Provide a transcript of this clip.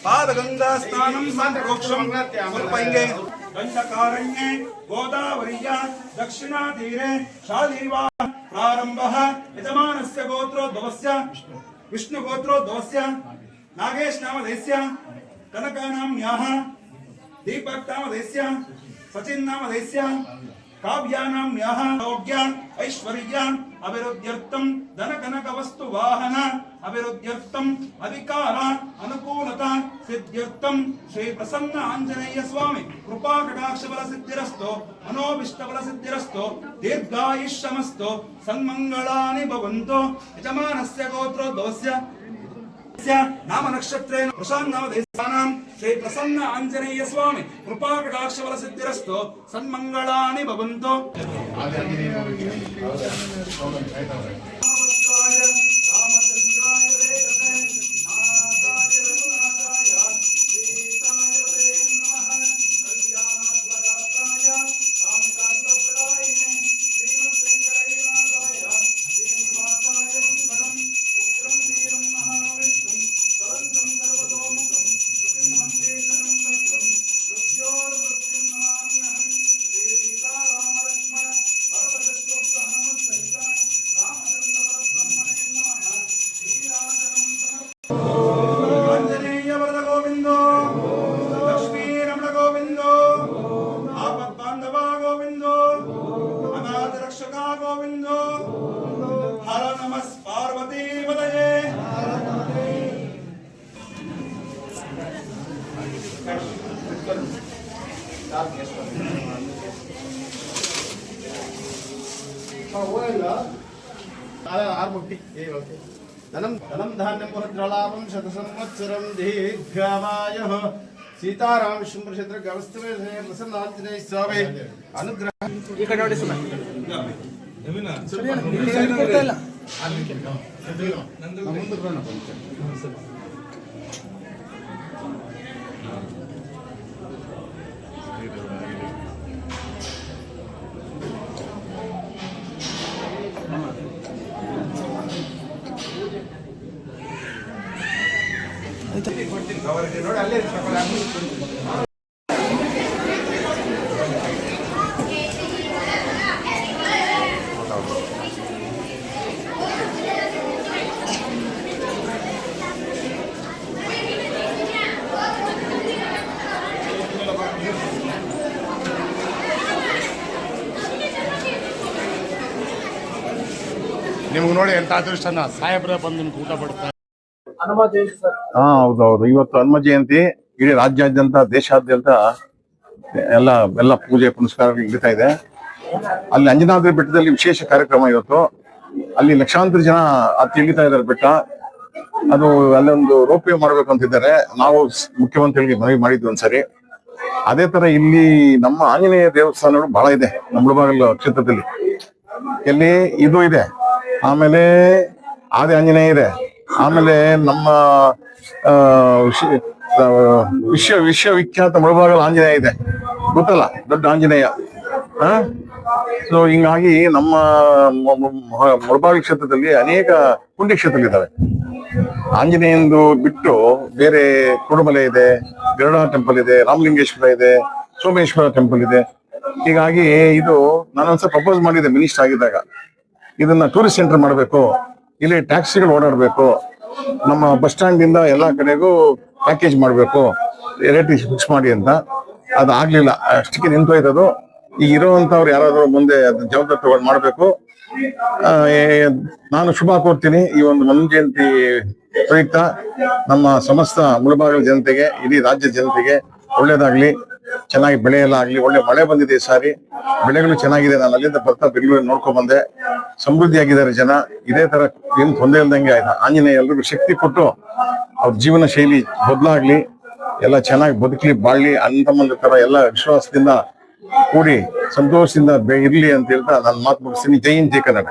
पादगंगा स्नानं संप्रोक्षं समर्पयेंगे। दंडकारण्ये गोदावरीया दक्षिणातीरे शालीवा प्रारंभः यजमानस्य गोत्रोद्भवस्य विष्णुगोत्रोद्भवस्य नागेश नामधेयस्य कनकानाम्याः दीपक नामधेयस्य सचिन नामधेयस्य काव्यानाम्याः योग्यान् ऐश्वर्यान् अभिवृद्ध्यर्थं धनकनकवस्तु वाहन अभिवृद्ध्यर्थं अधिकार अनुकूलता सिद्ध्यर्थं श्री प्रसन्न आंजनेय स्वामी कृपा कटाक्ष बल सिद्धिरस्तो मनोभिष्ट बल सिद्धिरस्तो दीर्घायुष्यमस्तो सन्मंगलानि भवन्तो। यजमानस्य गोत्रोद्भवस्य नाम नक्षत्रेण प्रशांत नामधेयस्यानां श्री प्रसन्न आंजनेय स्वामी कृपा कटाक्ष बल सिद्धिरस्तो सन्मंगलानि भवन्तो। धनम धान्यम भद्रलाभम शतसंवत्सरं दीर्घामायुः सीताराम शुंभक्षेत्र गवस्थे प्रसन्न आंजनेय स्वामी अनुग्रह ಈ ಕಡೆ ನೋಡಿ ಸುಮ್ಮನೆ ನೋಡಿ ಅಲ್ಲೇ ನಿಮ್ಗೆ ನೋಡಿ ಎಂತ ಅದೃಷ್ಟನ ಸಾಹೇಬ್ರ ಬಂದು ನಿಮ್ಗೆ ಊಟ ಪಡ್ತಾರೆ. ಹೌದೌದು, ಇವತ್ತು ಹನುಮ ಜಯಂತಿ ಇಡೀ ರಾಜ್ಯಾದ್ಯಂತ ದೇಶಾದ್ಯಂತ ಎಲ್ಲ ಪೂಜೆ ಪುನಸ್ಕಾರಗಳು ನಡೀತಾ ಇದೆ. ಅಲ್ಲಿ ಅಂಜನಾದ್ರಿ ಬೆಟ್ಟದಲ್ಲಿ ವಿಶೇಷ ಕಾರ್ಯಕ್ರಮ ಇವತ್ತು. ಅಲ್ಲಿ ಲಕ್ಷಾಂತರ ಜನ ತಿಳಿತಾ ಇದ್ದಾರೆ ಬೆಟ್ಟ. ಅದು ಅಲ್ಲೊಂದು ರೋಪ್ವೇ ಮಾಡ್ಬೇಕು ಅಂತಿದ್ದಾರೆ. ನಾವು ಮುಖ್ಯಮಂತ್ರಿಗಳಿಗೆ ಮನವಿ ಮಾಡಿದ್ವಿ ಒಂದ್ಸರಿ. ಅದೇ ತರ ಇಲ್ಲಿ ನಮ್ಮ ಆಂಜನೇಯ ದೇವಸ್ಥಾನಗಳು ಬಹಳ ಇದೆ ನಮ್ಮ ಮುಳಬಾಗಿಲು ಕ್ಷೇತ್ರದಲ್ಲಿ. ಎಲ್ಲಿ ಇದು ಇದೆ, ಆಮೇಲೆ ಆದಿ ಆಂಜನೇಯ ಇದೆ, ಆಮೇಲೆ ನಮ್ಮ ವಿಶ್ವವಿಖ್ಯಾತ ಮುಳಬಾಗಿಲು ಆಂಜನೇಯ ಇದೆ, ಗೊತ್ತಲ್ಲ, ದೊಡ್ಡ ಆಂಜನೇಯ. ಸೊ ಹಿಂಗಾಗಿ ನಮ್ಮ ಮುಳಬಾಗಿಲು ಕ್ಷೇತ್ರದಲ್ಲಿ ಅನೇಕ ಪುಣ್ಯ ಕ್ಷೇತ್ರಗಳಿದ್ದಾವೆ. ಆಂಜನೇಯಂದು ಬಿಟ್ಟು ಬೇರೆ ಕುರುಮಲೆ ಇದೆ, ಗರುಡ ಟೆಂಪಲ್ ಇದೆ, ರಾಮಲಿಂಗೇಶ್ವರ ಇದೆ, ಸೋಮೇಶ್ವರ ಟೆಂಪಲ್ ಇದೆ. ಹೀಗಾಗಿ ಇದು ನಾನೊಂದ್ಸಲ ಪ್ರಪೋಸ್ ಮಾಡಿದ್ದೆ ಮಿನಿಸ್ಟರ್ ಆಗಿದ್ದಾಗ, ಇದನ್ನ ಟೂರಿಸ್ಟ್ ಸೆಂಟರ್ ಮಾಡಬೇಕು, ಇಲ್ಲಿ ಟ್ಯಾಕ್ಸಿಗಳು ಓಡಾಡಬೇಕು, ನಮ್ಮ ಬಸ್ ಸ್ಟ್ಯಾಂಡ್ ಇಂದ ಎಲ್ಲಾ ಕಡೆಗೂ ಪ್ಯಾಕೇಜ್ ಮಾಡಬೇಕು, ರೇಟ್ ಫಿಕ್ಸ್ ಮಾಡಿ ಅಂತ. ಅದು ಆಗ್ಲಿಲ್ಲ, ಅಷ್ಟಕ್ಕೆ ನಿಂತೋಯ್ತದು. ಈಗ ಇರುವಂತವ್ರು ಯಾರಾದ್ರೂ ಮುಂದೆ ಅದನ್ನ ಜವಾಬ್ದಾರಿ ತಗೊಂಡು ಮಾಡಬೇಕು. ನಾನು ಶುಭ ಕೋರ್ತೀನಿ ಈ ಒಂದು ಹನುಮ ಜಯಂತಿ ಪ್ರಯುಕ್ತ ನಮ್ಮ ಸಮಸ್ತ ಮುಳಬಾಗಿಲು ಜನತೆಗೆ, ಇಡೀ ರಾಜ್ಯದ ಜನತೆಗೆ ಒಳ್ಳೇದಾಗ್ಲಿ, ಚೆನ್ನಾಗಿ ಬೆಳೆ ಎಲ್ಲ ಆಗ್ಲಿ. ಒಳ್ಳೆ ಮಳೆ ಬಂದಿದೆ ಈ ಸಾರಿ, ಬೆಳೆಗಳು ಚೆನ್ನಾಗಿದೆ. ನಾನು ಅಲ್ಲಿಂದ ಬರ್ತಾ ಬೆಂಗಳೂರಿಗೆ ನೋಡ್ಕೊಂಡ್ ಬಂದೆ. ಸಮೃದ್ಧಿಯಾಗಿದ್ದಾರೆ ಜನ. ಇದೇ ತರ ಏನು ತೊಂದರೆ ಇಲ್ದಂಗೆ ಆಯ್ತು. ಆಂಜನೇಯ ಎಲ್ರಿಗೂ ಶಕ್ತಿ ಕೊಟ್ಟು ಅವ್ರ ಜೀವನ ಶೈಲಿ ಬದಲಾಗ್ಲಿ, ಎಲ್ಲ ಚೆನ್ನಾಗಿ ಬದುಕಲಿ, ಬಾಳ್ಲಿ, ಅಣ್ಣ ತಮ್ಮಂದ್ರ ತರ ಎಲ್ಲ ವಿಶ್ವಾಸದಿಂದ ಕೂಡಿ ಸಂತೋಷದಿಂದ ಇರ್ಲಿ ಅಂತ ಹೇಳ್ತಾ ನನ್ನ ಮಾತು ಮುಗಿಸ್ತೀನಿ. ಜೈ ಹಿಂದ್, ಜೈ ಕನ್ನಡ.